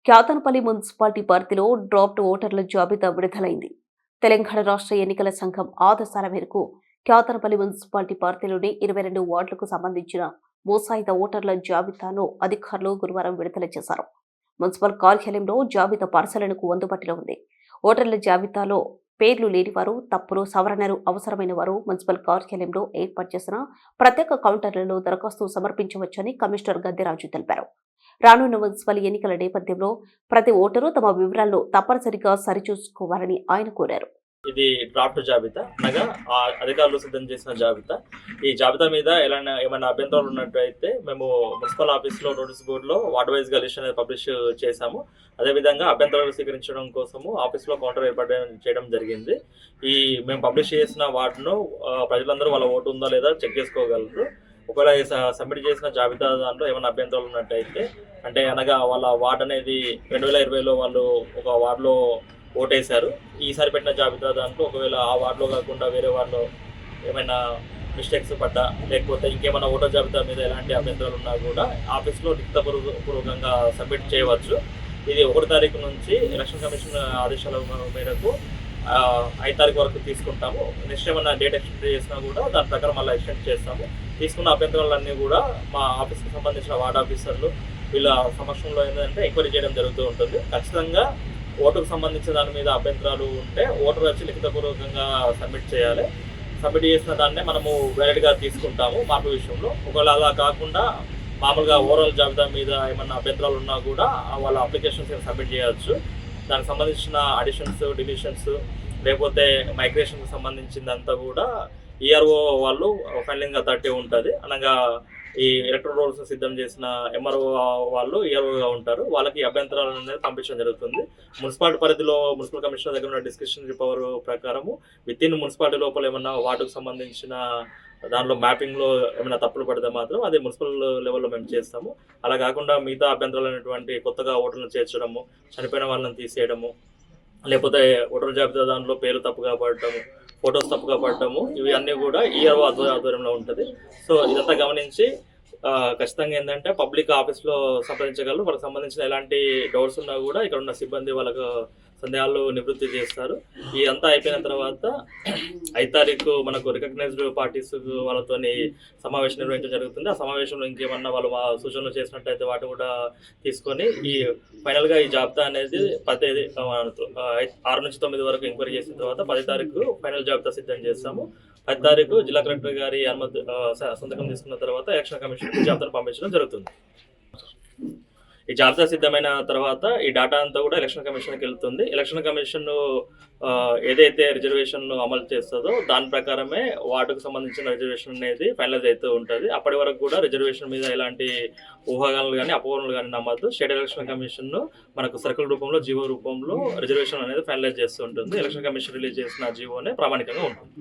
Kyathanpalli municipality పరిధిలో draft ఓటర్ల జాబితా విడుదలైంది. తెలంగాణ రాష్ట్ర ఎన్నికల సంఘం ఆదేశాల మేరకు క్యాతనపల్లి మున్సిపాలిటీ పరిధిలోని 22 వార్డులకు సంబంధించిన మోసాయిదా ఓటర్ల జాబితాను అధికారులు గురువారం విడుదల చేశారు. మున్సిపల్ కార్యాలయంలో జాబితా పరిశీలనకు అందుబాటులో ఉంది. ఓటర్ల జాబితాలో పేర్లు లేనివారు, తప్పులు, సవరణలు అవసరమైన వారు మున్సిపల్ కార్యాలయంలో ఏర్పాటు చేసిన ప్రత్యేక కౌంటర్లలో దరఖాస్తు సమర్పించవచ్చని కమిషనర్ గద్దెరాజు తెలిపారు. రానున్న మున్సిపల్ ఎన్నికల నేపథ్యంలో ప్రతి ఓటరు తమ వివరాలను తప్పనిసరిగా సరిచూసుకోవాలని ఆయన కోరారు. ఇది డ్రాఫ్ట్ జాబితా అనగా అధికారులు సిద్ధం చేసిన జాబితా. ఈ జాబితా మీద ఏమైనా అభ్యంతరాలు ఉన్నట్టయితే మేము మున్సిపల్ ఆఫీస్లో నోటీస్ బోర్డులో వార్డ్ వైజ్గా లిస్ట్ అనేది పబ్లిష్ చేశాము. అదేవిధంగా అభ్యంతరాలు స్వీకరించడం కోసము ఆఫీస్లో కౌంటర్ ఏర్పాటు చేయడం జరిగింది. మేము పబ్లిష్ చేసిన వార్డును ప్రజలందరూ వాళ్ళ ఓటు ఉందా లేదా చెక్ చేసుకోగలరు. ఒకవేళ సబ్మిట్ చేసిన జాబితా దాంట్లో ఏమైనా అభ్యంతరాలు ఉన్నట్టయితే, అంటే అనగా వాళ్ళ వార్డ్ అనేది 2020లో వాళ్ళు ఒక వార్డులో ఓటేశారు. ఈసారి పెట్టిన జాబితా దాంట్లో ఒకవేళ ఆ వార్డులో కాకుండా వేరే వార్డులో ఏమైనా మిస్టేక్స్ పడ్డా, లేకపోతే ఇంకేమైనా ఓటర్ జాబితా మీద ఎలాంటి అభ్యంతరాలు ఉన్నా కూడా ఆఫీస్లో లిఖితపూర్వకంగా సబ్మిట్ చేయవచ్చు. ఇది 1 తారీఖు నుంచి ఎలక్షన్ కమిషన్ ఆదేశాల మేరకు 5 తారీఖు వరకు తీసుకుంటాము. నెక్స్ట్ ఏమైనా డేట్ ఎక్స్టెండ్ చేసినా కూడా దాని ప్రకారం మళ్ళీ ఎక్స్టెండ్ చేస్తాము. తీసుకున్న అభ్యంతరాలన్నీ కూడా మా ఆఫీస్కి సంబంధించిన వార్డ్ ఆఫీసర్లు వీళ్ళ సమక్షంలో ఏంటంటే ఎంక్వైరీ చేయడం జరుగుతూ ఉంటుంది. ఖచ్చితంగా ఓటుకు సంబంధించిన దాని మీద అభ్యంతరాలు ఉంటే ఓటర్ వచ్చి లిఖితపూర్వకంగా సబ్మిట్ చేయాలి. సబ్మిట్ చేసిన దాన్నే మనము వ్యాలిడ్గా తీసుకుంటాము మార్పు విషయంలో. ఒకవేళ అలా కాకుండా మామూలుగా ఓవరాల్ జాబితా మీద ఏమన్నా అభ్యంతరాలు ఉన్నా కూడా వాళ్ళ అప్లికేషన్స్ సబ్మిట్ చేయవచ్చు. దానికి సంబంధించిన అడిషన్స్, డిలీషన్స్, లేకపోతే మైగ్రేషన్కి సంబంధించిందంతా కూడా ఈఆర్ఓ వాళ్ళు ఫైనలింగ్ అథారిటీ ఉంటుంది. అనగా ఈ ఎలక్ట్రల్ రోల్స్ సిద్ధం చేసిన ఎంఆర్ఓ వాళ్ళు ఈఆర్ఓగా ఉంటారు. వాళ్ళకి అభ్యంతరాలు అనేది పంపించడం జరుగుతుంది. మున్సిపాలిటీ పరిధిలో మున్సిపల్ కమిషనర్ దగ్గర ఉన్న డిస్కషన్ పవర్ ప్రకారము విత్-ఇన్ మున్సిపాలిటీ లోపల ఏమన్నా వార్డుకు సంబంధించిన దానిలో మ్యాపింగ్లో ఏమైనా తప్పులు పడితే మాత్రం అది మున్సిపల్ లెవెల్లో మేము చేస్తాము. అలా కాకుండా మిగతా అభ్యంతరాలు అనేటువంటి కొత్తగా ఓటర్లను చేర్చడము, చనిపోయిన వాళ్ళని తీసేయడము, లేకపోతే ఓటర్ జాబితా దాంట్లో పేరు తప్పుగా పడటము, ఫొటోస్ తప్పుగా పడటము, ఇవి అన్నీ కూడా ఈఆర్ఓ ఆధ్వర్యంలో ఉంటుంది. సో ఇదంతా గమనించి ఖచ్చితంగా ఏంటంటే పబ్లిక్ ఆఫీస్లో సంప్రదించగలరు. వాళ్ళకి సంబంధించిన ఎలాంటి డౌట్స్ ఉన్నా కూడా ఇక్కడ ఉన్న సిబ్బంది వాళ్ళకు సందేహాలు నివృత్తి చేస్తారు. ఇదంతా అయిపోయిన తర్వాత 5 తారీఖు మనకు రికగ్నైజ్డ్ పార్టీస్ వాళ్ళతో సమావేశం నిర్వహించడం జరుగుతుంది. ఆ సమావేశంలో ఇంకేమన్నా వాళ్ళు మా సూచనలు చేసినట్టయితే వాటిని కూడా తీసుకొని ఫైనల్గా ఈ జాబితా అనేది 6 నుంచి 9 వరకు ఎంక్వైరీ చేసిన తర్వాత 10 తారీఖు ఫైనల్ జాబితా సిద్ధం చేస్తాము. 10 తారీఖు జిల్లా కలెక్టర్ గారి అనుమతి సంతకం తీసుకున్న తర్వాత ఎలక్షన్ కమిషన్కి జాబితాను పంపించడం జరుగుతుంది. ఈ జాబితా సిద్ధమైన తర్వాత ఈ డేటా అంతా కూడా ఎలక్షన్ కమిషన్కి వెళ్తుంది. ఎలక్షన్ కమిషన్ ఏదైతే రిజర్వేషన్ అమలు చేస్తుందో దాని ప్రకారమే వార్డుకు సంబంధించిన రిజర్వేషన్ అనేది ఫైనలైజ్ అవుతూ ఉంటుంది. అప్పటి వరకు కూడా రిజర్వేషన్ మీద ఎలాంటి ఊహాగానాలు కానీ అపోహలు కానీ నమ్మద్దు. స్టేట్ ఎలక్షన్ కమిషన్ మనకు సర్కిల్ రూపంలో, జీవో రూపంలో రిజర్వేషన్ అనేది ఫైనలైజ్ చేస్తూ ఉంటుంది. ఎలక్షన్ కమిషన్ రిలీజ్ చేసిన జీవోనే ప్రామాణికంగా ఉంటుంది.